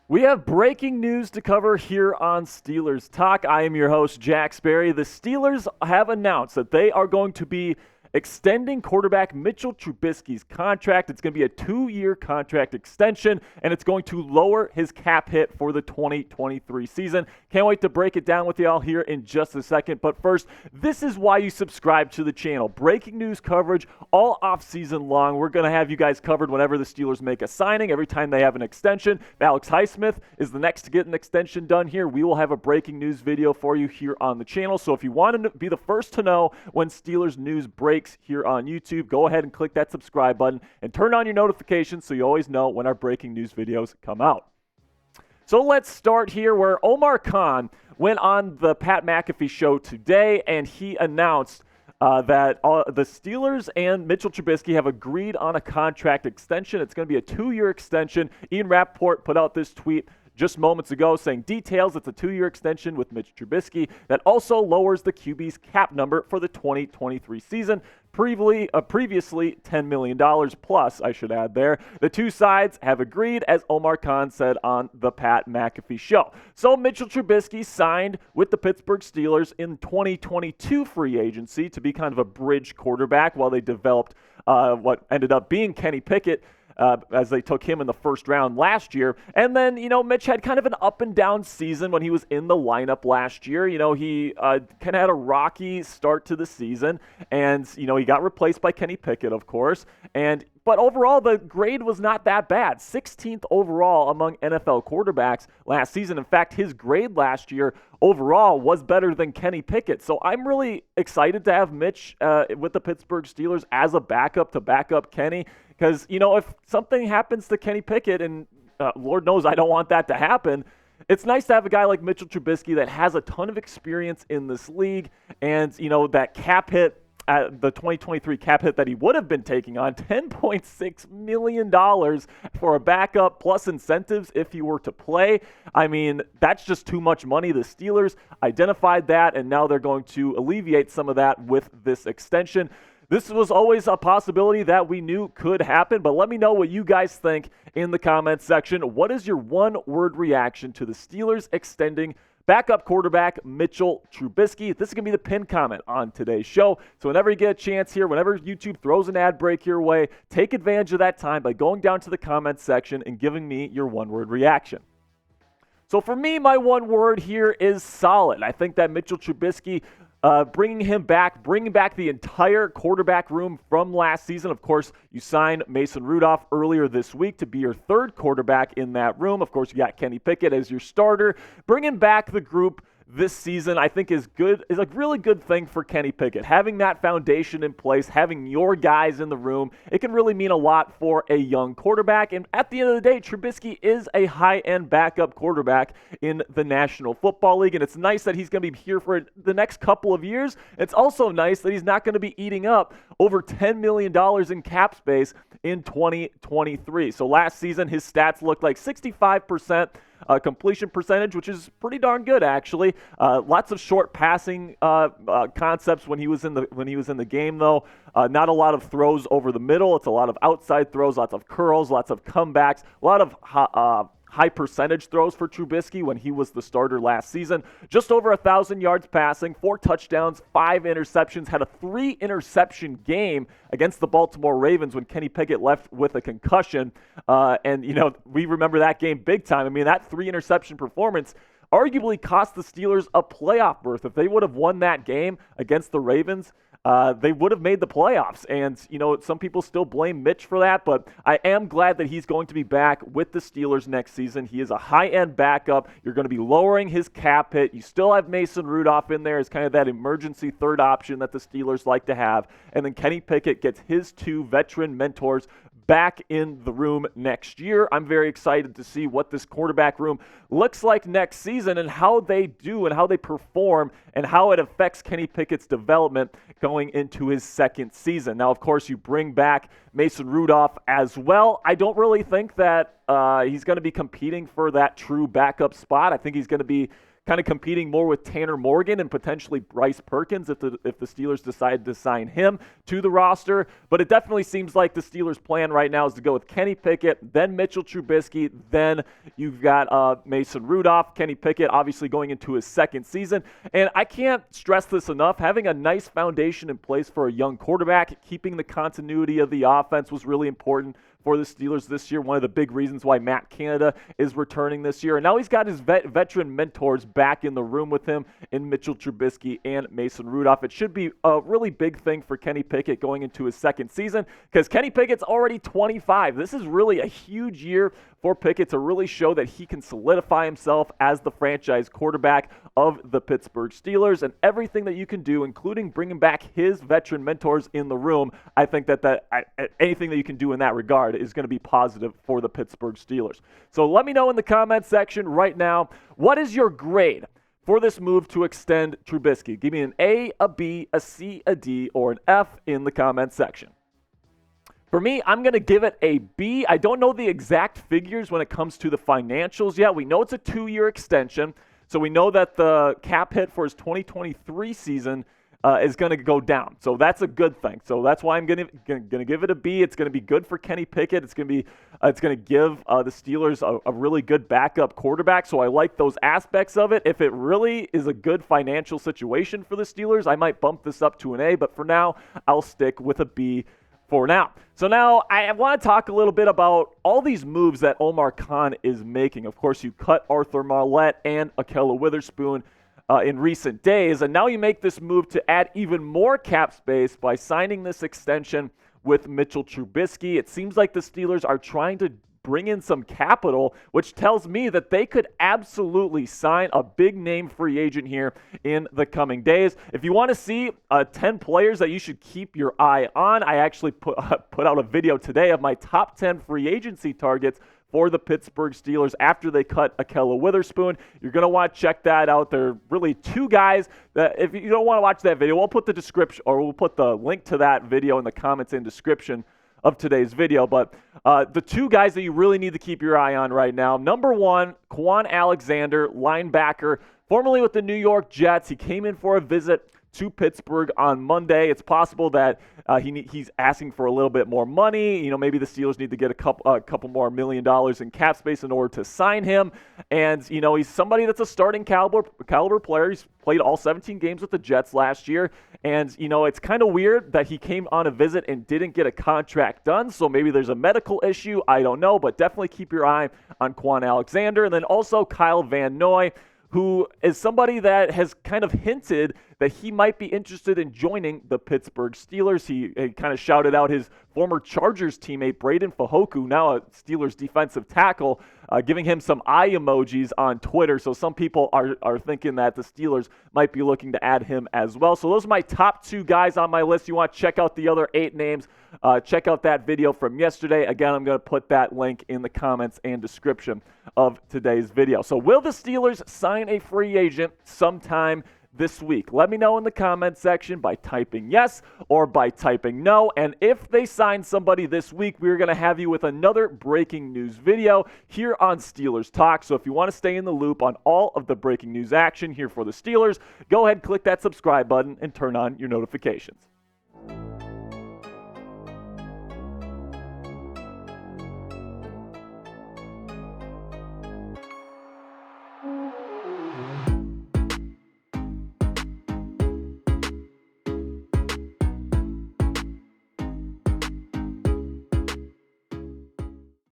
We have breaking news to cover here on Steelers Talk. I am your host, Jack Sperry. The Steelers have announced that they are going to be extending quarterback Mitchell Trubisky's contract. It's going to be a 2-year contract extension, and it's going to lower his cap hit for the 2023 season. Can't wait to break it down with y'all here in just a second. But first, this is why you subscribe to the channel. Breaking news coverage all off-season long. We're going to have you guys covered whenever the Steelers make a signing, every time they have an extension. If Alex Highsmith is the next to get an extension done here, we will have a breaking news video for you here on the channel. So if you want to be the first to know when Steelers news breaks here on YouTube, go ahead and click that subscribe button and turn on your notifications so you always know when our breaking news videos come out. So let's start here where Omar Kham went on the Pat McAfee Show today, and he announced that the Steelers and Mitchell Trubisky have agreed on a contract extension. It's going to be a 2-year extension. Ian Rappaport put out this tweet just moments ago saying details it's a 2-year extension with Mitch Trubisky that also lowers the QB's cap number for the 2023 season. Previously $10 million plus, I should add there. The two sides have agreed, as Omar Kham said on the Pat McAfee Show. So Mitchell Trubisky signed with the Pittsburgh Steelers in 2022 free agency to be kind of a bridge quarterback while they developed what ended up being Kenny Pickett, as they took him in the first round last year. And then, Mitch had kind of an up and down season when he was in the lineup last year. He kind of had a rocky start to the season, and, he got replaced by Kenny Pickett, of course. But overall, the grade was not that bad. 16th overall among NFL quarterbacks last season. In fact, his grade last year overall was better than Kenny Pickett. So I'm really excited to have Mitch with the Pittsburgh Steelers as a backup to back up Kenny. Because, if something happens to Kenny Pickett, and Lord knows I don't want that to happen, it's nice to have a guy like Mitchell Trubisky that has a ton of experience in this league, and, that cap hit, the 2023 cap hit that he would have been taking on, $10.6 million for a backup plus incentives if he were to play. I mean, that's just too much money. The Steelers identified that, and now they're going to alleviate some of that with this extension. This was always a possibility that we knew could happen, but let me know what you guys think in the comments section. What is your one-word reaction to the Steelers extending backup quarterback Mitchell Trubisky? This is going to be the pinned comment on today's show. So whenever you get a chance here, whenever YouTube throws an ad break your way, take advantage of that time by going down to the comments section and giving me your one-word reaction. So for me, my one word here is solid. I think that Mitchell Trubisky, bringing back the entire quarterback room from last season. Of course, you signed Mason Rudolph earlier this week to be your third quarterback in that room. Of course, you got Kenny Pickett as your starter. Bringing back the group this season, I think, is a really good thing for Kenny Pickett. Having that foundation in place, having your guys in the room, it can really mean a lot for a young quarterback. And at the end of the day, Trubisky is a high-end backup quarterback in the National Football League, and it's nice that he's going to be here for the next couple of years. It's also nice that he's not going to be eating up over $10 million in cap space in 2023. So last season, his stats looked like 65% completion percentage, which is pretty darn good, actually. Lots of short passing concepts when he was in the game, though. Not a lot of throws over the middle. It's a lot of outside throws, lots of curls, lots of comebacks, a lot of high percentage throws for Trubisky when he was the starter last season. Just over 1,000 yards passing, 4 touchdowns, 5 interceptions, had a 3-interception game against the Baltimore Ravens when Kenny Pickett left with a concussion. We remember that game big time. I mean, that 3-interception performance arguably cost the Steelers a playoff berth. If they would have won that game against the Ravens, they would have made the playoffs. And, some people still blame Mitch for that, but I am glad that he's going to be back with the Steelers next season. He is a high-end backup. You're going to be lowering his cap hit. You still have Mason Rudolph in there as kind of that emergency third option that the Steelers like to have. And then Kenny Pickett gets his 2 veteran mentors back in the room next year. I'm very excited to see what this quarterback room looks like next season and how they do and how they perform and how it affects Kenny Pickett's development going into his second season. Now, of course, you bring back Mason Rudolph as well. I don't really think that he's going to be competing for that true backup spot. I think he's going to be kind of competing more with Tanner Morgan and potentially Bryce Perkins if the Steelers decide to sign him to the roster. But it definitely seems like the Steelers' plan right now is to go with Kenny Pickett, then Mitchell Trubisky, then you've got Mason Rudolph. Kenny Pickett obviously going into his second season. And I can't stress this enough. Having a nice foundation in place for a young quarterback, keeping the continuity of the offense was really important for the Steelers this year. One of the big reasons why Matt Canada is returning this year. And now he's got his veteran mentors back in the room with him in Mitchell Trubisky and Mason Rudolph. It should be a really big thing for Kenny Pickett going into his second season because Kenny Pickett's already 25. This is really a huge year for Pickett to really show that he can solidify himself as the franchise quarterback of the Pittsburgh Steelers, and everything that you can do, including bringing back his veteran mentors in the room. I think that anything that you can do in that regard is going to be positive for the Pittsburgh Steelers. So let me know in the comments section right now, what is your grade for this move to extend Trubisky? Give me an A, a B, a C, a D, or an F in the comments section. For me, I'm going to give it a B. I don't know the exact figures when it comes to the financials yet. We know it's a 2-year extension, so we know that the cap hit for his 2023 season is going to go down. So that's a good thing. So that's why I'm going to give it a B. It's going to be good for Kenny Pickett. It's going to give the Steelers a really good backup quarterback. So I like those aspects of it. If it really is a good financial situation for the Steelers, I might bump this up to an A. But for now, I'll stick with a B for now. So now I want to talk a little bit about all these moves that Omar Kham is making. Of course, you cut Arthur Marlette and Ahkello Witherspoon in recent days, and now you make this move to add even more cap space by signing this extension with Mitchell Trubisky. It seems like the Steelers are trying to bring in some capital, which tells me that they could absolutely sign a big-name free agent here in the coming days. If you want to see 10 players that you should keep your eye on, I actually put out a video today of my top 10 free agency targets for the Pittsburgh Steelers after they cut Ahkello Witherspoon. You're going to want to check that out. There are really two guys that, if you don't want to watch that video, we'll put the description, or we'll put the link to that video in the comments and description of today's video. But the two guys that you really need to keep your eye on right now, number one, Quan Alexander, linebacker, formerly with the New York Jets. He came in for a visit to Pittsburgh on Monday. It's possible that he's asking for a little bit more money. You know, maybe the Steelers need to get a couple more $1 million in cap space in order to sign him. And, you know, he's somebody that's a starting caliber player. He's played all 17 games with the Jets last year. And, you know, it's kind of weird that he came on a visit and didn't get a contract done. So maybe there's a medical issue. I don't know. But definitely keep your eye on Quan Alexander. And then also Kyle Van Noy, who is somebody that has kind of hinted that he might be interested in joining the Pittsburgh Steelers. He kind of shouted out his former Chargers teammate, Braden Fajoku, now a Steelers defensive tackle, giving him some eye emojis on Twitter. So some people are thinking that the Steelers might be looking to add him as well. So those are my top two guys on my list. You want to check out the other 8 names, check out that video from yesterday. Again, I'm going to put that link in the comments and description of today's video. So will the Steelers sign a free agent sometime this week? Let me know in the comments section by typing yes or by typing no. And if they sign somebody this week, we're going to have you with another breaking news video here on Steelers Talk. So if you want to stay in the loop on all of the breaking news action here for the Steelers, go ahead and click that subscribe button and turn on your notifications.